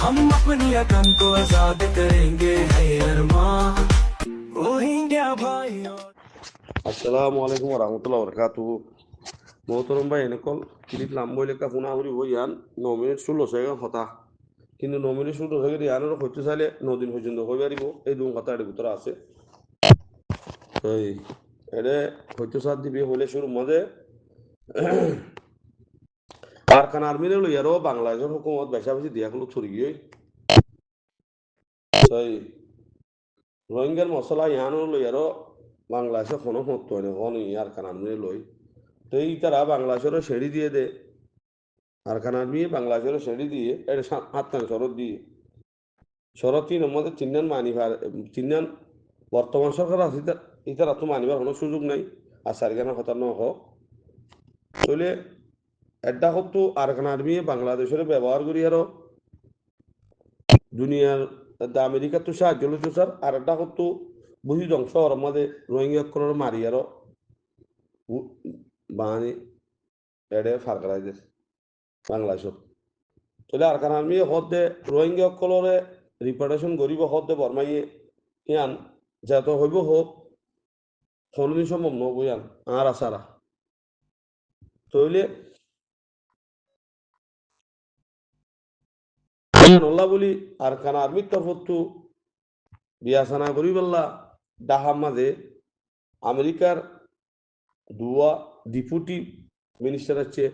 हम अपनी वतन को आजाद करेंगे है अरमां रोहिंग्या भाइयों। আসসালামু আলাইকুম রহমতুল্লাহ বরকাতু মোহতরম ভাই এনেকল ক্লিপ নাম বইলে কা ফোনা করি বই ইয়ান 9 মিনিট 16 কথা কিন্তু 9 মিনিট 16 ইয়ানোর হইতে চাইলে 9 দিন পর্যন্ত হয়ে পারিব এই দুই কথা এর ভিতরে আছে তো এরে হইতে সাথ দিবি হইলে শুরু মধ্যে আরকান আর্মিরে লইয়ারও বাংলাদেশের হুকুমত বেশা বেশি দিয়া গুলো ছড়ি গিয়ে তাই রোহিঙ্গার মশলা ইয়ানোর লইয়ারও বাংলাদেশে কোনো হতো না কোন আরকান আর্মিরে লই তো এই তারা বাংলাদেশেরও সেড়ি দিয়ে দে আরকান আর্মি বাংলাদেশের সেড়ি দিয়ে এটা হাত্তান শরৎ দিয়ে শরৎ তিন মধ্যে তিনজন মানিবার তিনজন বর্তমান সরকার আছে ইতারা তো মানিবার কোনো সুযোগ নাই আর সারিগানা কথা ন হোক তাহলে এটা হতো আরকান আর্মি বাংলাদেশের ব্যবহার করি আরো দুনিয়ার আমেরিকা তো সাহায্য লইতো স্যার আর এটা হতো বুঝি ধ্বংস হওয়ার মধ্যে রোহিঙ্গা করার মারি আরো বাঙালি এড়ে ফারকারাই দেশ বাংলাদেশত তাহলে আরকান আর্মি হদে রোহিঙ্গা সকলরে রিপার্টেশন গরিব হদে বর্মাইয়ে ইয়ান যত হইব হোক কোনদিন সম্ভব নব ইয়ান আর আসারা তইলে নল্লা বলি আরকান আর্মির তরফতো বিয়াসানা গরিবাল্লা ডাহার মাঝে আমেরিকার দুয়া ডিপুটি মিনিস্টার আছে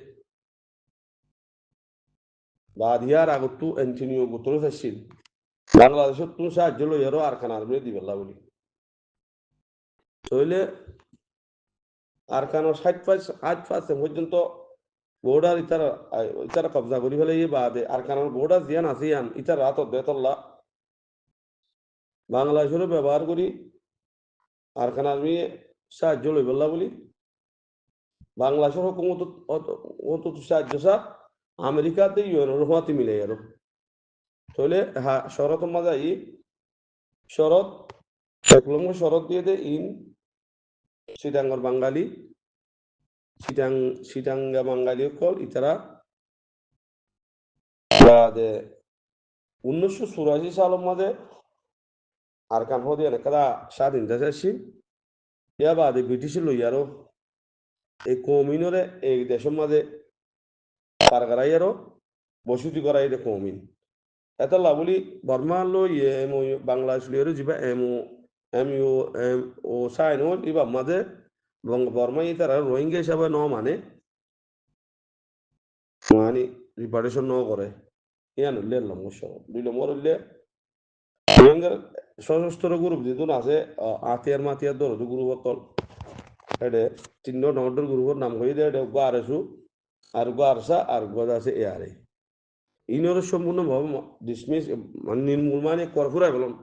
বাদিয়ার আগতো অ্যান্টনিও গুতরেস আসছিল বাংলাদেশত তো সাহায্য লইয়ারও আরকান আর্মি দিবেল্লা বলি তইলে আরকানোর 60% পর্যন্ত বর্ডার ইতারা কবজা করি ফেলে বাদে আরকানোর বর্ডার জিয়ান আছে ইয়ান ইতার রাত দেতল্লা বাংলাদেশেরও ব্যবহার করি আরকান আর্মি সাহায্য লইবেল্লা বলি বাংলাদেশের হুকুমত অত সাহায্য স্যার আমেরিকাতে ইউএনের রহমাতি মিলে আরো তাহলে হ্যাঁ শরৎ মাঝাই শরৎ একলঙ্গ শরৎ দিয়ে they in সিটাঙ্গর Bangali সিটাঙ্গা Bangali call ইতারা বাদে 1984 সালের মধ্যে আরকান হদি এলাকা স্বাধীনতা চাইছি ইয়া বাদে ব্রিটিশ লইয়ারও এই কৌমিনরে এই দেশের মাঝে কারগারাই আরো বসতি করাই দে কৌমিন এত লাভলি বর্মা লই বাংলাদেশ লইয়ারও যাবা এম ও সাইন হল ইবা মাঝে বর্মা তারা রোহিঙ্গা হিসাবে ন মানে মানে রিপার্টেশন ন করে ইয়ান উল্লে লম্বস 2 নম্বর উল্লে রোহিঙ্গার সশস্ত্র গ্রুপ যেহেতু আছে আতিয়ার মাতিয়ার দর গ্রুপ অকল এটা 3 নম্বর গ্রুপের নাম হয়ে দেয় এটা আরএসু আর আরসা আর আছে এআরএ ইনর সম্পূর্ণভাবে ডিসমিস মানে নির্মূল মানে করফুরাই বলুন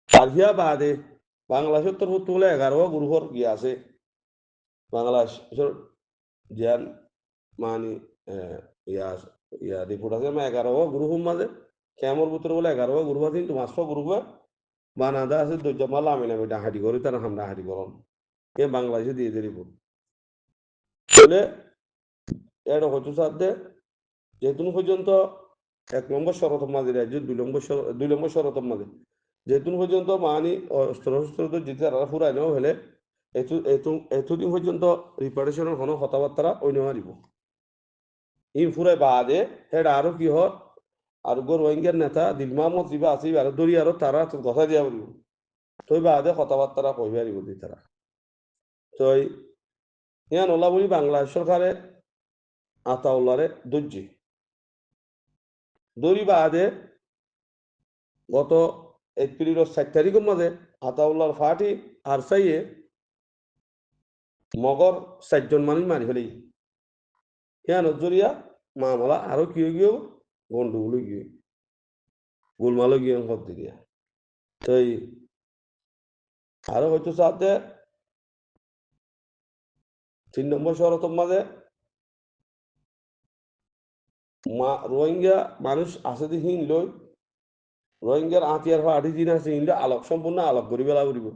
সাহিয়া বাদে বাংলাদেশের তরফ তুলে 11 গ্রুপের গিয়ে আছে বাংলাদেশের জ্ঞান মানে ইয়া ইয়া রিপোর্ট আছে 11 গ্রুপের মাঝে কেমন ভিতরে বলে 11 গ্রুপ আছে কিন্তু 5 গ্রুপে বানাদা আছে দজ্জামাল আমি নামে ডাহাটি করি তারা হামলা হাঁটি করুন এ বাংলাদেশে দিয়ে দিয়ে রিপোর্ট তাহলে এটা হয়তো সাথে যেহেতু পর্যন্ত 1 নম্বর শরতের মাঝে রাজ্য 2 নম্বর শরতের মাঝে যেহেতু পর্যন্ত মানে অস্ত্র যেতে তারা ফুরাই নেওয়া হলে এতদিন পর্যন্ত রিপার্টেশনের কোনো কথাবার্তা ওই নেওয়া দিব ইন ফুরাই বাদে এটা আরো কি হত আর রোহিঙ্গার নেতা দিল মাহমুদ জিবা আছে আর দরি আরো তারা কথা দিয়া বলিব তই বাদে কথাবার্তা কইবে আরিব দি তারা তই ইয়া নলা বলি বাংলাদেশ সরকারে আতাউল্লারে দর্জি দরি বাদে গত এপ্রিলের 7 তারিখের মাঝে আতাউল্লাহর ফাটি আর চাইয়ে মগর 4 জন মানুষ মারি ফেলি ইয়া নজরিয়া মামলা আরো কি গিয়েও গন্ডগোল গিয়ে গোলমাল গিয়ে করতে গিয়া তাই আরো হয়তো সাথে 3 নম্বর শরতের মাঝে রোহিঙ্গা মানুষ আছে দেখি লই রোহিঙ্গার আতিয়ার ফাটি দিন আছে ইনলে আলোক সম্পূর্ণ আলোক করি বেলা করিব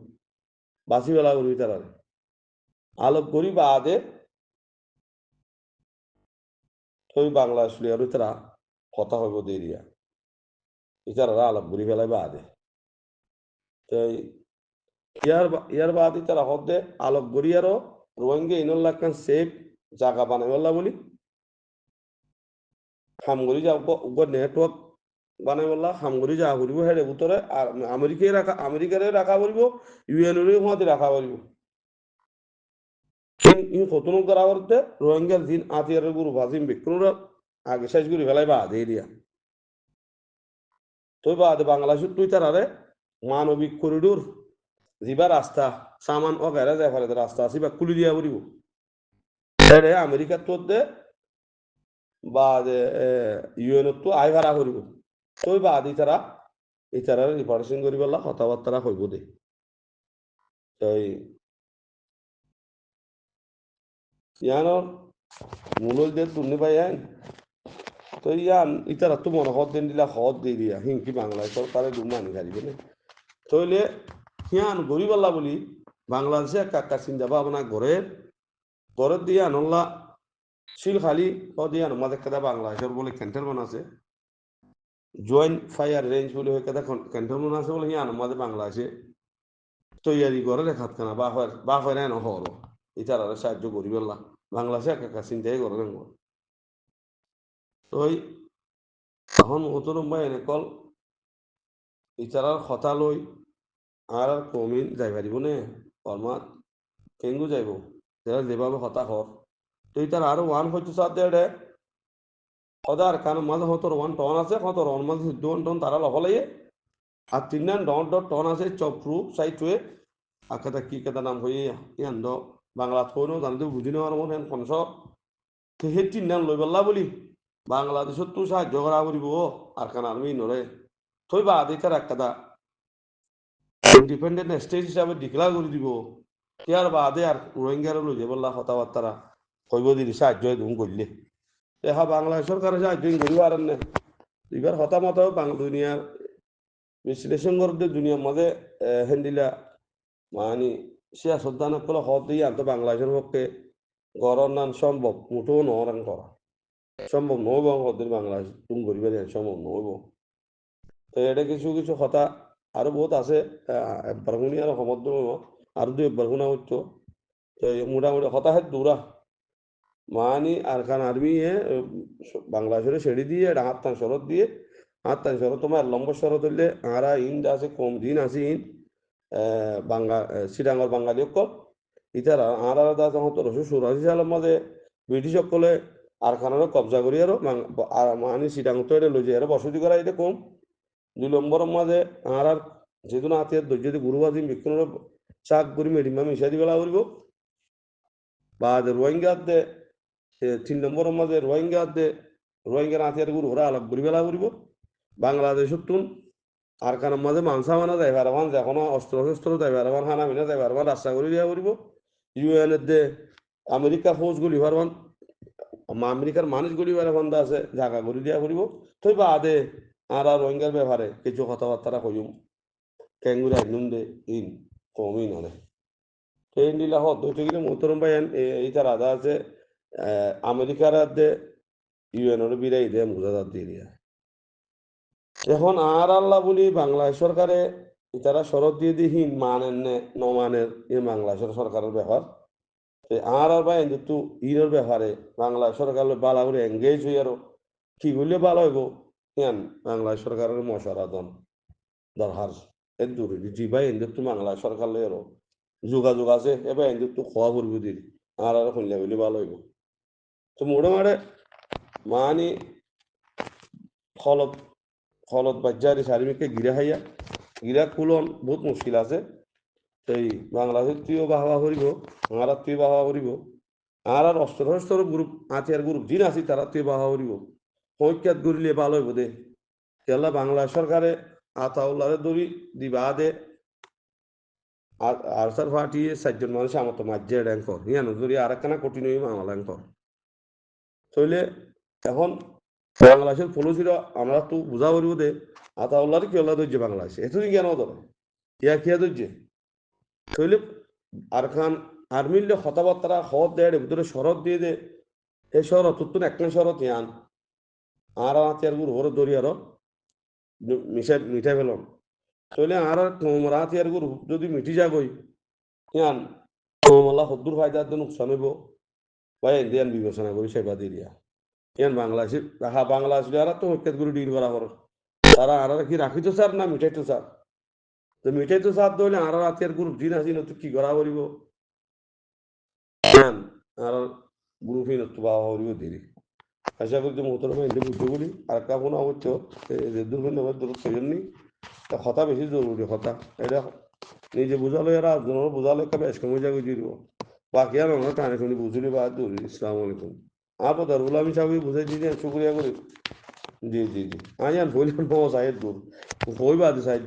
বাসি বেলা করবি তারা আলোক করি বাদে ওই বাংলাদেশ আর তারা কথা হইব দেরিয়া ইতারা আলাপ ঘুরি ফেলাই বাদে তো ইয়ার বাদ ইতারা হদ্দে আলোক গড়িয়ারও রোহিঙ্গা ইনল্লাখান সেফ জায়গা বানাইবল্লা বলি হামগরি যা নেটওয়ার্ক বানাইবল্লা হামগরি যা করিব হেডে উত্তরে আর আমেরিকারে রাখা পড়িব ইউএনরে মধ্যে রাখা পড়িব ইন কতন করা করতে রোহিঙ্গার দিন আতিয়ারের গুরু ভাজিম বিক্রুর আগে শেষ করি ফেলাই বাদ এরিয়া তো বাদ বাংলাদেশের তুই তারারে মানবিক করিডোর যিবা রাস্তা সামান ও গেরা যায় ফলে রাস্তা আছে বা খুলি দিয়া পড়িব এরে আমেরিকার তোর দে বা ইউএনত তো আই ভাড়া করিব তই বাদ ইতারা রিপারেশন করি পেলা কথাবার্তা হইব দে তই ইয়ানোর মূল দিয়ে তুলনি পাই তো ইয়ান ইতারা তো মনে হদ দিন দিলা হদ দিয়ে দিয়া হিংকি বাংলাদেশ সরকারে দুমানি গাড়িবে না তইলে হিয়ান গরিবাল্লা বলি বাংলাদেশে কাকা চিন্তা ভাবনা ঘরের দিয়ে আনল্লা শিল খালি ও দিয়ে আনো মাঝে কাদা বাংলাদেশের বলে ক্যান্টনমেন্ট আছে জয়েন্ট ফায়ার রেঞ্জ বলে হয়ে কাদা ক্যান্টনমেন্ট আছে বলে হিয়ান মাঝে বাংলাদেশে তৈয়ারি করে রেখাত খানা বা হয় না হর ইতারা সাহায্য গরিবাল্লা বাংলাদেশে কাকা চিন্তাই করে তো এখন মতরম বা এনেকল ইতারার কথা লই আর কমিন যাই পারিব নে কর্মাত কেঙ্গু যাইব যারা যেভাবে হতা হর তো ইতার আরো ওয়ান হইতে সাথ দেড়ে সদার কারণ মাঝে হতর ওয়ান টন আছে হতর ওয়ান মাঝে 2 টন তারা লফলাইয়ে আর 3 টন আছে চপ্রু সাইটুয়ে আর কথা কি কথা নাম হয়ে ইয়ান দ বাংলা থইনো জানতে বুঝি নেওয়ার মনে কনস তো হে 3 লই বললা বলি বাংলাদেশত তো সাহায্য করা করিব আর কান আর্মি নরে থই বা ইতার এক কথা ইন্ডিপেন্ডেন্ট স্টেট হিসাবে ডিক্লার করে দিব ইয়ার বাদে আর রোহিঙ্গার লই যে বললা কথাবার্তা কইব দিদি সাহায্য তুমি করলে হা বাংলাদেশ সরকারের সাহায্য করিব আর না এবার হতামত দুনিয়ার বিশ্লেষণ করতে দুনিয়ার মাঝে হ্যান্ডিলা মানে সিয়াসত দান করে হদ দিয়ে আনতো বাংলাদেশের পক্ষে গড়ন নান সম্ভব মুঠো নরান করা সম্ভব নইব হদের বাংলাদেশ তুমি করিবে সম্ভব নইব তো এটা কিছু কিছু কথা আরো বহুত আছে বারগুনি আর সমদ্র আর 2 হইতো তো মোটামুটি হতাহের দূরা মানি আর খান আর্মি বাংলাদেশের ছেড়ে দিয়ে এটা হাত্তান শরৎ দিয়ে হাত্তান শরৎ তোমার লম্বা শরৎ হইলে আরা ইন আছে কম দিন আছে ইন শ্রীরাঙ্গর বাঙালি অকল ইতারা আর আলাদা তখন 1884 সালের মধ্যে ব্রিটিশ সকলে আরখানারও কবজা করি আর মানে শ্রীরাঙ্গ তো এটা লই যে এরা বসতি করা এটা কম 2 নম্বরের মাঝে আর যেহেতু হাতিয়ার যদি গুরুবাদী বিক্ষণের চাক করি মেডিমা মিশাই দিবেলা করিব বা রোহিঙ্গাতে 3 নম্বরের মাঝে রোহিঙ্গার হাতিয়ার গুরু ওরা আলাপ করি বেলা করিব বাংলাদেশের তুন আর কারণ মাঝে মাংসা মানা যাই পারবান এখনো অস্ত্র শস্ত্র যাই পারবান হানা মিনা যাই পারবান রাস্তা করে দিয়া করিব ইউএনের দে আমেরিকা ফৌজ গুলি পারবান আমেরিকার মানুষ গুলি পারবান আছে জায়গা করে দিয়া করিব তই বাদে আর রোহিঙ্গার ব্যাপারে কিছু কথাবার্তা কইম ক্যাঙ্গুরি আইনুন দে ইন কমই নরে এই নীলা হত দুইটা মোহতরম ভাই এই তার আদা আছে আমেরিকার দে ইউএনের বিরাই দে মুজাদার দিয়ে এখন আর আল্লাহ বলি বাংলাদেশ সরকারে তারা শরৎ দিয়ে দিহীন মানেন নমানের বাংলাদেশের সরকারের ব্যাপার আর ভাই কিন্তু ইনের ব্যাপারে বাংলাদেশ সরকার বালা করে এঙ্গেজ হই আরো কি করলে ভালো হইব ইয়ান বাংলাদেশ সরকারের মশারা দন দরকার এর জরুরি জি ভাই কিন্তু বাংলাদেশ সরকার লই আরো যোগাযোগ আছে এবার কিন্তু খোয়া করবো দিন আর শুনলে বলি ভালো হইব তো মোটামুটি মানে ফলত বাজারি সার্বিককে গিরা কুলন বহুত মুশকিল আছে সেই বাংলাদেশের তুইও বাহবা করিব আর তুই বাহবা করিব আর অস্ত্র গ্রুপ আতিয়ার গ্রুপ যিন আছি তারা তুই বাহবা করিব পরীক্ষাত গড়িলে ভালো হইব দে কেলা বাংলা সরকারে আতাউল্লারে দড়ি দিবা দে আরসার ফাটিয়ে 4জন মানুষ আমার তো মাঝে র্যাঙ্কর হিয়ানো যদি আর একখানা কঠিন হইব আমার র্যাঙ্কর তইলে এখন বাংলাদেশের ফলছিল আমরা তো বুঝা করিব দে আতাউল্লাহর কি হল্লা ধরছে বাংলাদেশে এতদিন কেন ধরে কিয়া ধরছে তইলে আর খান আর্মিলে কথাবার্তা হদ দেয় ভিতরে শরৎ দিয়ে দে এই শরৎ তুন একটা শরৎ ইয়ান আর আতিয়ার গুরু হরে দরি আরো মিঠাই ফেলন তাহলে আর তোমরা আতিয়ার গুরু যদি মিটি যাগই ইয়ান তোমলা হদ্দুর ফায়দার তো নুকসান হইব বা ইন্ডিয়ান বিবেচনা করি সেবা দিয়া ইয়ান বাংলাদেশি রাখা বাংলাদেশি আর তো হত্যাত গুরু ডিল করা হর তারা আর কি রাখি তো স্যার না মিঠাই তো স্যার তো মিঠাই তো স্যার দইলে আর আতিয়ার গুরু দিন আসি তো কি করা করিব ইয়ান আর গ্রুপই নতো বা হরিব দেরি আশা করি যে মোহতরমা ইন্দি বুঝতে বলি আর একটা কোনো অবশ্য যে দুর্বন্ধ দূর সেজন্যই তা কথা বেশি জরুরি কথা এটা নিজে বুঝালো এরা আজনের বুঝালো একটা বেশ কমে যাবে দিব বাকি আর আমরা টানে শুনি বুঝলি বা জরুরি ইসলাম আলাইকুম আপদ আর আমি সাহেব বুঝাই দিদি শুক্রিয়া করি জি জি জি আয়ান বললাম সাহেব দূর হই বাদে সাহেব